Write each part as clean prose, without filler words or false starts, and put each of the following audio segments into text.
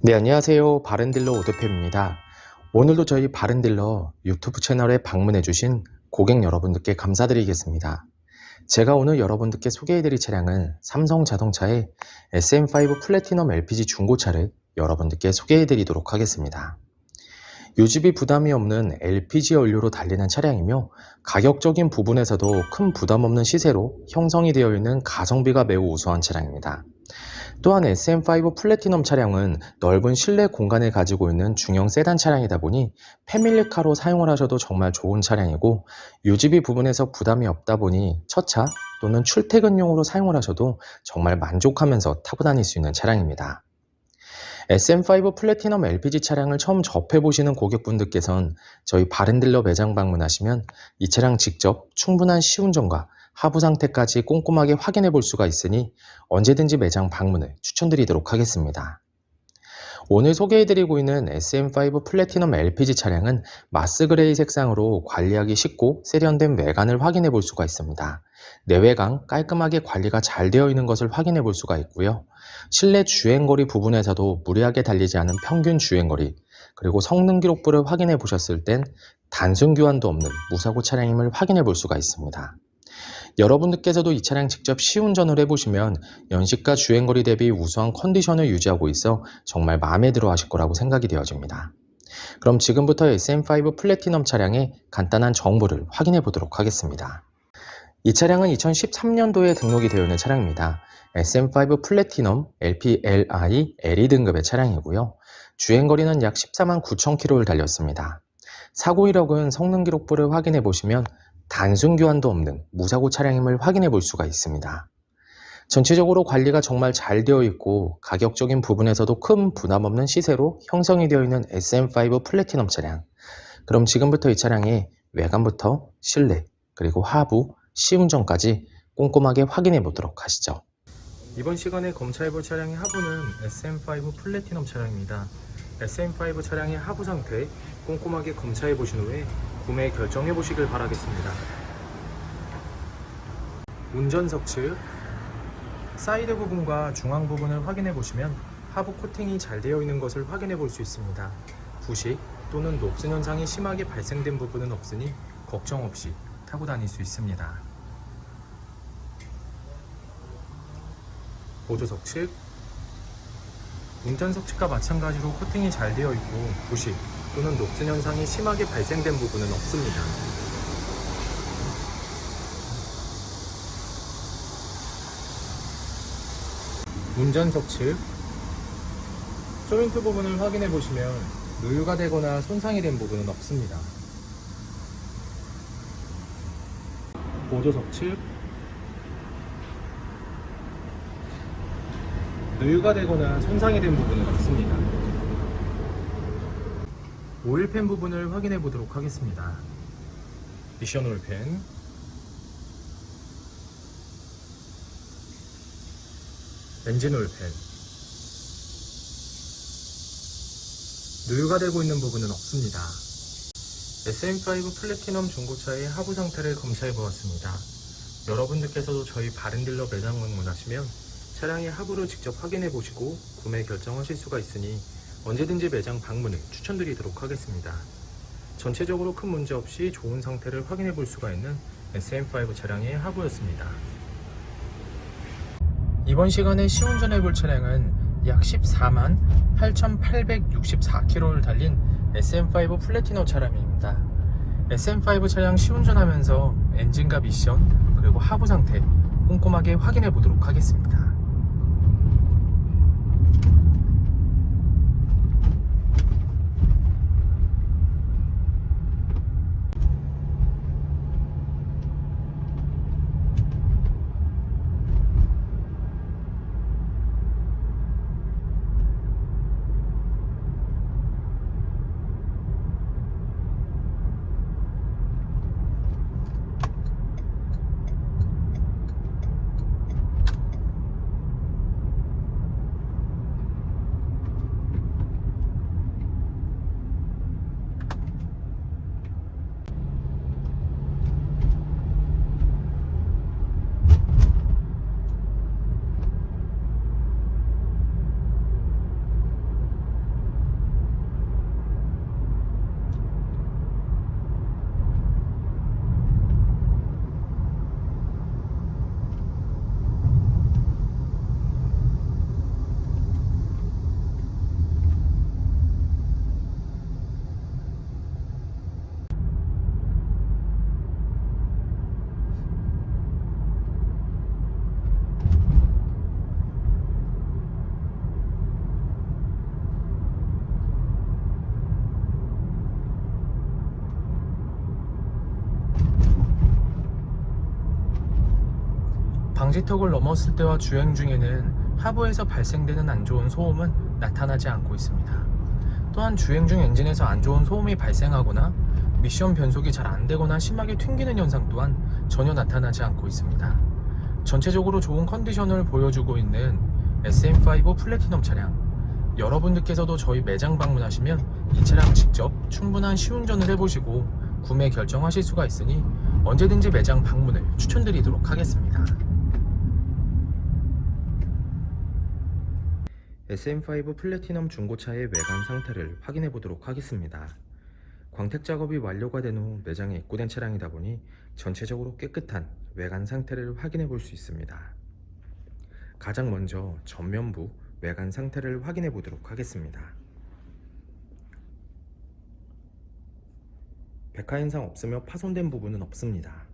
네, 안녕하세요. 바른딜러 오대표입니다. 오늘도 저희 바른딜러 유튜브 채널에 방문해주신 고객 여러분들께 감사드리겠습니다. 제가 오늘 여러분들께 소개해드릴 차량은 삼성자동차의 SM5 플래티넘 LPG 중고차를 여러분들께 소개해드리도록 하겠습니다. 유지비 부담이 없는 LPG 연료로 달리는 차량이며 가격적인 부분에서도 큰 부담 없는 시세로 형성이 되어 있는 가성비가 매우 우수한 차량입니다. 또한 SM5 플래티넘 차량은 넓은 실내 공간을 가지고 있는 중형 세단 차량이다 보니 패밀리카로 사용을 하셔도 정말 좋은 차량이고, 유지비 부분에서 부담이 없다 보니 첫차 또는 출퇴근용으로 사용을 하셔도 정말 만족하면서 타고 다닐 수 있는 차량입니다. SM5 플래티넘 LPG 차량을 처음 접해보시는 고객분들께선 저희 바른딜러 매장 방문하시면 이 차량 직접 충분한 시운전과 하부 상태까지 꼼꼼하게 확인해 볼 수가 있으니 언제든지 매장 방문을 추천드리도록 하겠습니다. 오늘 소개해드리고 있는 SM5 플래티넘 LPG 차량은 마스 그레이 색상으로 관리하기 쉽고 세련된 외관을 확인해 볼 수가 있습니다. 내외관 깔끔하게 관리가 잘 되어 있는 것을 확인해 볼 수가 있고요. 실내 주행거리 부분에서도 무리하게 달리지 않은 평균 주행거리, 그리고 성능 기록부를 확인해 보셨을 땐 단순 교환도 없는 무사고 차량임을 확인해 볼 수가 있습니다. 여러분들께서도 이 차량 직접 시운전을 해보시면 연식과 주행거리 대비 우수한 컨디션을 유지하고 있어 정말 마음에 들어 하실 거라고 생각이 되어집니다. 그럼 지금부터 SM5 플래티넘 차량의 간단한 정보를 확인해 보도록 하겠습니다. 이 차량은 2013년도에 등록이 되어 있는 차량입니다. SM5 플래티넘 LPLI LE 등급의 차량이고요. 주행거리는 약 14만 9천 km를 달렸습니다. 사고 이력은 성능 기록부를 확인해 보시면 단순 교환도 없는 무사고 차량임을 확인해 볼 수가 있습니다. 전체적으로 관리가 정말 잘 되어 있고 가격적인 부분에서도 큰 부담 없는 시세로 형성이 되어 있는 SM5 플래티넘 차량. 그럼 지금부터 이 차량의 외관부터 실내, 그리고 하부, 시운전까지 꼼꼼하게 확인해 보도록 하시죠. 이번 시간에 검사해볼 차량의 하부는 SM5 플래티넘 차량입니다. SM5 차량의 하부 상태 꼼꼼하게 검사해 보신 후에 구매 결정해 보시길 바라겠습니다. 운전석 측 사이드 부분과 중앙 부분을 확인해 보시면 하부 코팅이 잘 되어 있는 것을 확인해 볼 수 있습니다. 부식 또는 녹슨 현상이 심하게 발생된 부분은 없으니 걱정 없이 타고 다닐 수 있습니다. 보조석 측 운전석 측과 마찬가지로 코팅이 잘 되어 있고 부식 또는 녹슨 현상이 심하게 발생된 부분은 없습니다. 운전석 측 조인트 부분을 확인해 보시면 누유가 되거나 손상이 된 부분은 없습니다. 보조석 측 누유가 되거나 손상이 된 부분은 없습니다. 오일팬 부분을 확인해 보도록 하겠습니다. 미션 오일팬, 엔진 오일팬, 누유가 되고 있는 부분은 없습니다. SM5 플래티넘 중고차의 하부 상태를 검사해 보았습니다. 여러분들께서도 저희 바른딜러 매장 방문하시면 차량의 하부를 직접 확인해 보시고 구매 결정하실 수가 있으니 언제든지 매장 방문을 추천드리도록 하겠습니다. 전체적으로 큰 문제 없이 좋은 상태를 확인해 볼 수가 있는 SM5 차량의 하부였습니다. 이번 시간에 시운전해 볼 차량은 약 14만 8,864km를 달린 SM5 플래티넘 차량입니다. SM5 차량 시운전하면서 엔진과 미션 그리고 하부 상태 꼼꼼하게 확인해 보도록 하겠습니다. 방지턱을 넘었을 때와 주행 중에는 하부에서 발생되는 안 좋은 소음은 나타나지 않고 있습니다. 또한 주행 중 엔진에서 안 좋은 소음이 발생하거나 미션 변속이 잘 안되거나 심하게 튕기는 현상 또한 전혀 나타나지 않고 있습니다. 전체적으로 좋은 컨디션을 보여주고 있는 SM5 플래티넘 차량, 여러분들께서도 저희 매장 방문하시면 이 차량 직접 충분한 시운전을 해보시고 구매 결정하실 수가 있으니 언제든지 매장 방문을 추천드리도록 하겠습니다. SM5 플래티넘 중고차의 외관 상태를 확인해 보도록 하겠습니다. 광택 작업이 완료가 된 후 매장에 입고된 차량이다 보니 전체적으로 깨끗한 외관 상태를 확인해 볼 수 있습니다. 가장 먼저 전면부 외관 상태를 확인해 보도록 하겠습니다. 백화 현상 없으며 파손된 부분은 없습니다.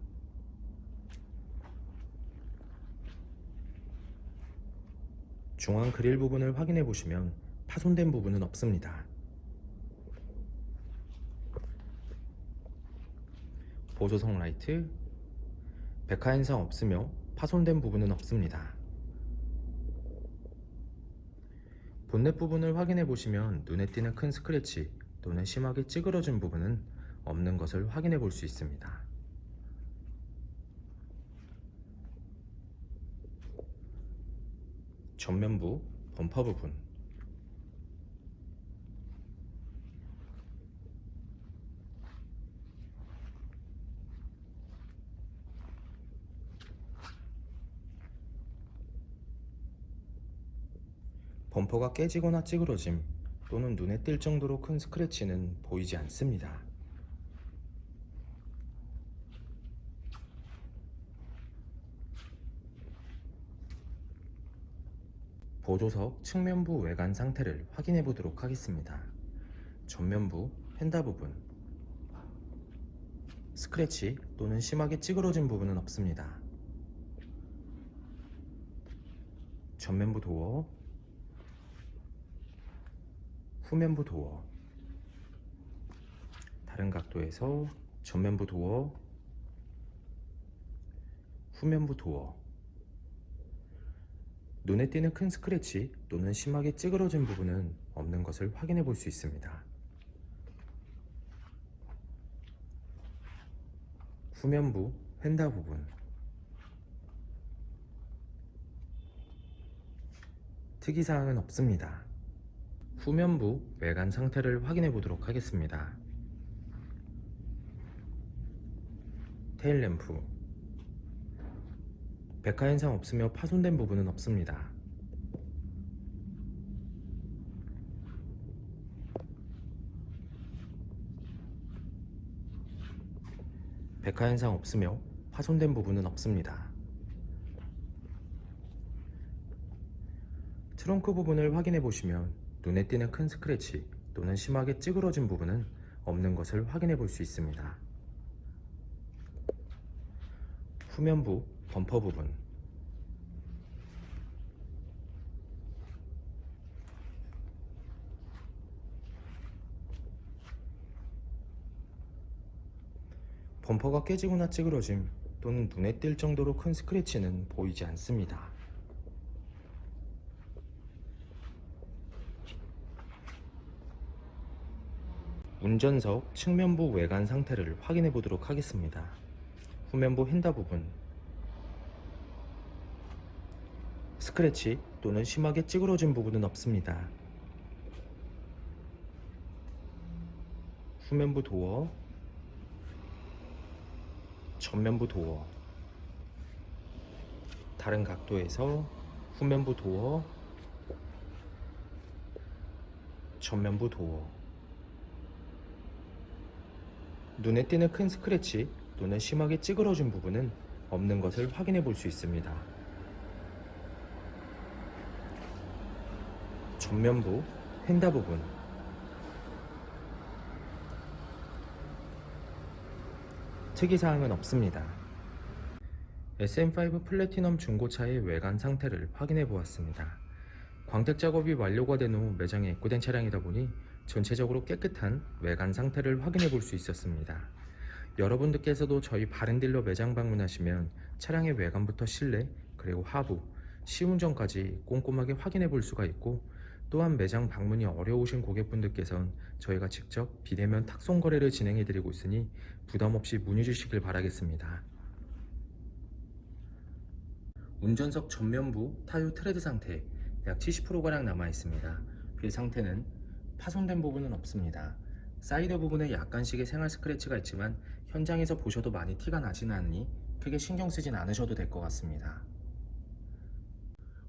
중앙 그릴 부분을 확인해 보시면 파손된 부분은 없습니다. 보조석 라이트, 백화 현상 없으며 파손된 부분은 없습니다. 본넷 부분을 확인해 보시면 눈에 띄는 큰 스크래치 또는 심하게 찌그러진 부분은 없는 것을 확인해 볼 수 있습니다. 전면부 범퍼 부분, 범퍼가 깨지거나 찌그러짐 또는 눈에 띌 정도로 큰 스크래치는 보이지 않습니다. 보조석 측면부 외관 상태를 확인해 보도록 하겠습니다. 전면부 휀다 부분, 스크래치 또는 심하게 찌그러진 부분은 없습니다. 전면부 도어, 후면부 도어, 다른 각도에서 전면부 도어, 후면부 도어, 눈에 띄는 큰 스크래치 또는 심하게 찌그러진 부분은 없는 것을 확인해 볼 수 있습니다. 후면부 휀다 부분, 특이사항은 없습니다. 후면부 외관 상태를 확인해 보도록 하겠습니다. 테일램프, 백화 현상 없으며 파손된 부분은 없습니다. 백화 현상 없으며 파손된 부분은 없습니다. 트렁크 부분을 확인해 보시면 눈에 띄는 큰 스크래치 또는 심하게 찌그러진 부분은 없는 것을 확인해 볼 수 있습니다. 후면부 범퍼 부분, 범퍼가 깨지거나 찌그러짐 또는 눈에 띌 정도로 큰 스크래치는 보이지 않습니다. 운전석 측면부 외관 상태를 확인해 보도록 하겠습니다. 후면부 휀다 부분, 스크래치 또는 심하게 찌그러진 부분은 없습니다. 후면부 도어, 전면부 도어, 다른 각도에서 후면부 도어, 전면부 도어, 눈에 띄는 큰 스크래치 또는 심하게 찌그러진 부분은 없는 것을 확인해 볼 수 있습니다. 전면부 휀다 부분, 특이사항은 없습니다. SM5 플래티넘 중고차의 외관 상태를 확인해 보았습니다. 광택 작업이 완료가 된 후 매장에 입고된 차량이다 보니 전체적으로 깨끗한 외관 상태를 확인해 볼 수 있었습니다. 여러분들께서도 저희 바른딜러 매장 방문하시면 차량의 외관부터 실내 그리고 하부, 시운전까지 꼼꼼하게 확인해 볼 수가 있고, 또한 매장 방문이 어려우신 고객분들께선 저희가 직접 비대면 탁송 거래를 진행해 드리고 있으니 부담 없이 문의 주시길 바라겠습니다. 운전석 전면부 타요 트레드 상태 약 70%가량 남아 있습니다. 휠 상태는 파손된 부분은 없습니다. 사이드 부분에 약간씩의 생활 스크래치가 있지만 현장에서 보셔도 많이 티가 나지는 않으니 크게 신경 쓰진 않으셔도 될 것 같습니다.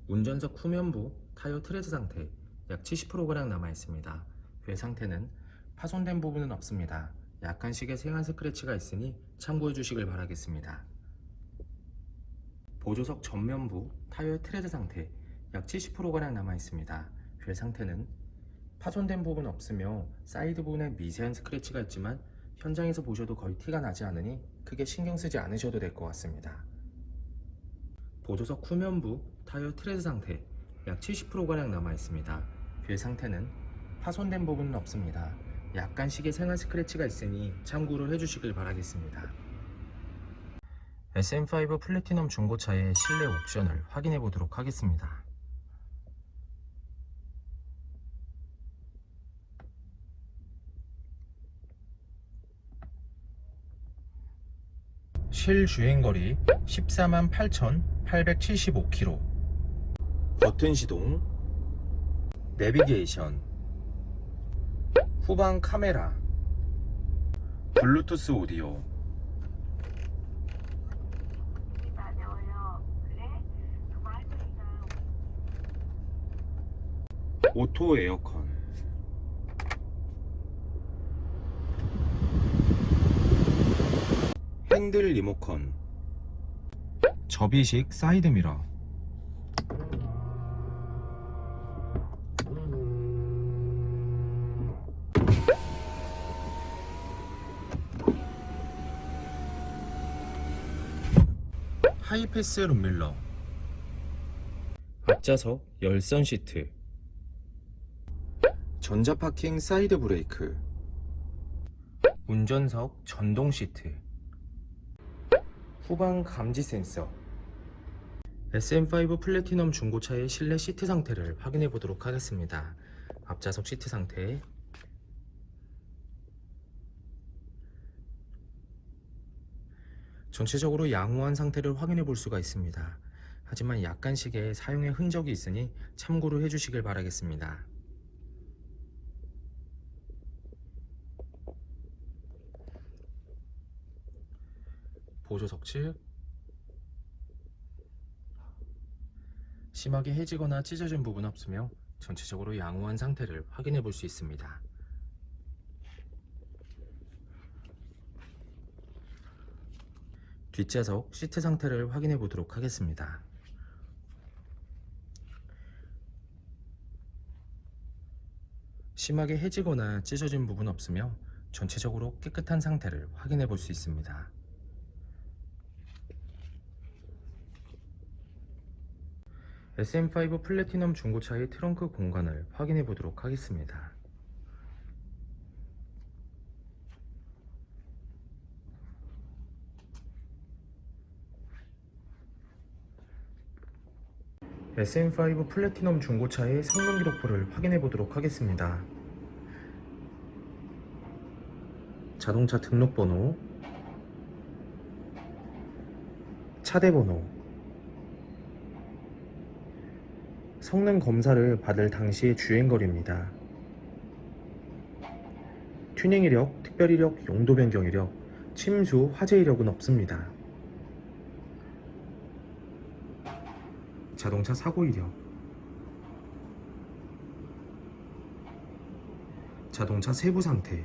운전석 후면부 타요 트레드 상태 약 70%가량 남아 있습니다. 휠 상태는 파손된 부분은 없습니다. 약간씩의 생활 스크래치가 있으니 참고해 주시길 바라겠습니다. 보조석 전면부 타이어 트레드 상태 약 70%가량 남아 있습니다. 휠 상태는 파손된 부분 없으며 사이드 부분에 미세한 스크래치가 있지만 현장에서 보셔도 거의 티가 나지 않으니 크게 신경 쓰지 않으셔도 될 것 같습니다. 보조석 후면부 타이어 트레드 상태 약 70%가량 남아 있습니다. 휠 상태는 파손된 부분은 없습니다. 약간씩의 생활 스크래치가 있으니 참고를 해주시길 바라겠습니다. SM5 플래티넘 중고차의 실내 옵션을 확인해 보도록 하겠습니다. 실주행거리 148,875km, 버튼 시동, 내비게이션, 후방 카메라, 블루투스 오디오, 오토 에어컨, 핸들 리모컨, 접이식 사이드미러, 하이패스 룸밀러, 앞좌석 열선 시트, 전자파킹 사이드 브레이크, 운전석 전동 시트, 후방 감지 센서. SM5 플래티넘 중고차의 실내 시트 상태를 확인해 보도록 하겠습니다. 앞좌석 시트 상태, 전체적으로 양호한 상태를 확인해 볼 수가 있습니다. 하지만 약간씩의 사용의 흔적이 있으니 참고를 해주시길 바라겠습니다. 보조석 측 심하게 해지거나 찢어진 부분 없으며 전체적으로 양호한 상태를 확인해 볼 수 있습니다. 뒷좌석 시트 상태를 확인해 보도록 하겠습니다. 심하게 해지거나 찢어진 부분 없으며 전체적으로 깨끗한 상태를 확인해 볼 수 있습니다. SM5 플래티넘 중고차의 트렁크 공간을 확인해 보도록 하겠습니다. SM5 플래티넘 중고차의 성능 기록부를 확인해 보도록 하겠습니다. 자동차 등록번호, 차대번호, 성능 검사를 받을 당시의 주행거리입니다. 튜닝 이력, 특별 이력, 용도 변경 이력, 침수, 화재 이력은 없습니다. 자동차 사고 이력, 자동차 세부 상태,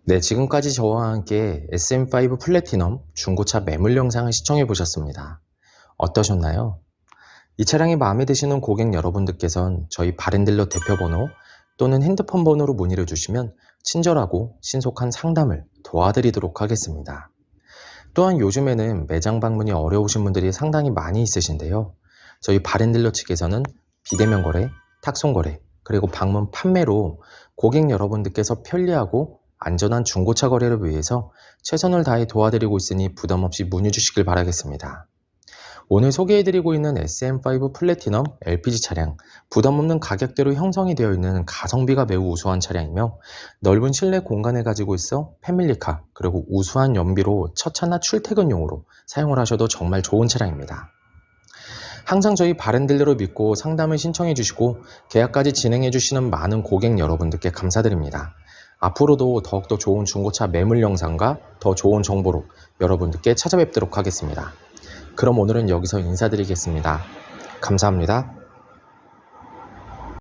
네, 지금까지 저와 함께 SM5 플래티넘 중고차 매물 영상을 시청해 보셨습니다. 어떠셨나요? 이 차량이 마음에 드시는 고객 여러분들께선 저희 바렌딜러 대표번호 또는 핸드폰 번호로 문의를 주시면 친절하고 신속한 상담을 도와드리도록 하겠습니다. 또한 요즘에는 매장 방문이 어려우신 분들이 상당히 많이 있으신데요. 저희 바렌딜러 측에서는 비대면 거래, 탁송 거래, 그리고 방문 판매로 고객 여러분들께서 편리하고 안전한 중고차 거래를 위해서 최선을 다해 도와드리고 있으니 부담 없이 문의 주시길 바라겠습니다. 오늘 소개해드리고 있는 SM5 플래티넘 LPG 차량, 부담 없는 가격대로 형성이 되어 있는 가성비가 매우 우수한 차량이며 넓은 실내 공간을 가지고 있어 패밀리카 그리고 우수한 연비로 첫 차나 출퇴근용으로 사용을 하셔도 정말 좋은 차량입니다. 항상 저희 바렌딜러를 믿고 상담을 신청해 주시고 계약까지 진행해 주시는 많은 고객 여러분들께 감사드립니다. 앞으로도 더욱더 좋은 중고차 매물 영상과 더 좋은 정보로 여러분들께 찾아뵙도록 하겠습니다. 그럼 오늘은 여기서 인사드리겠습니다. 감사합니다.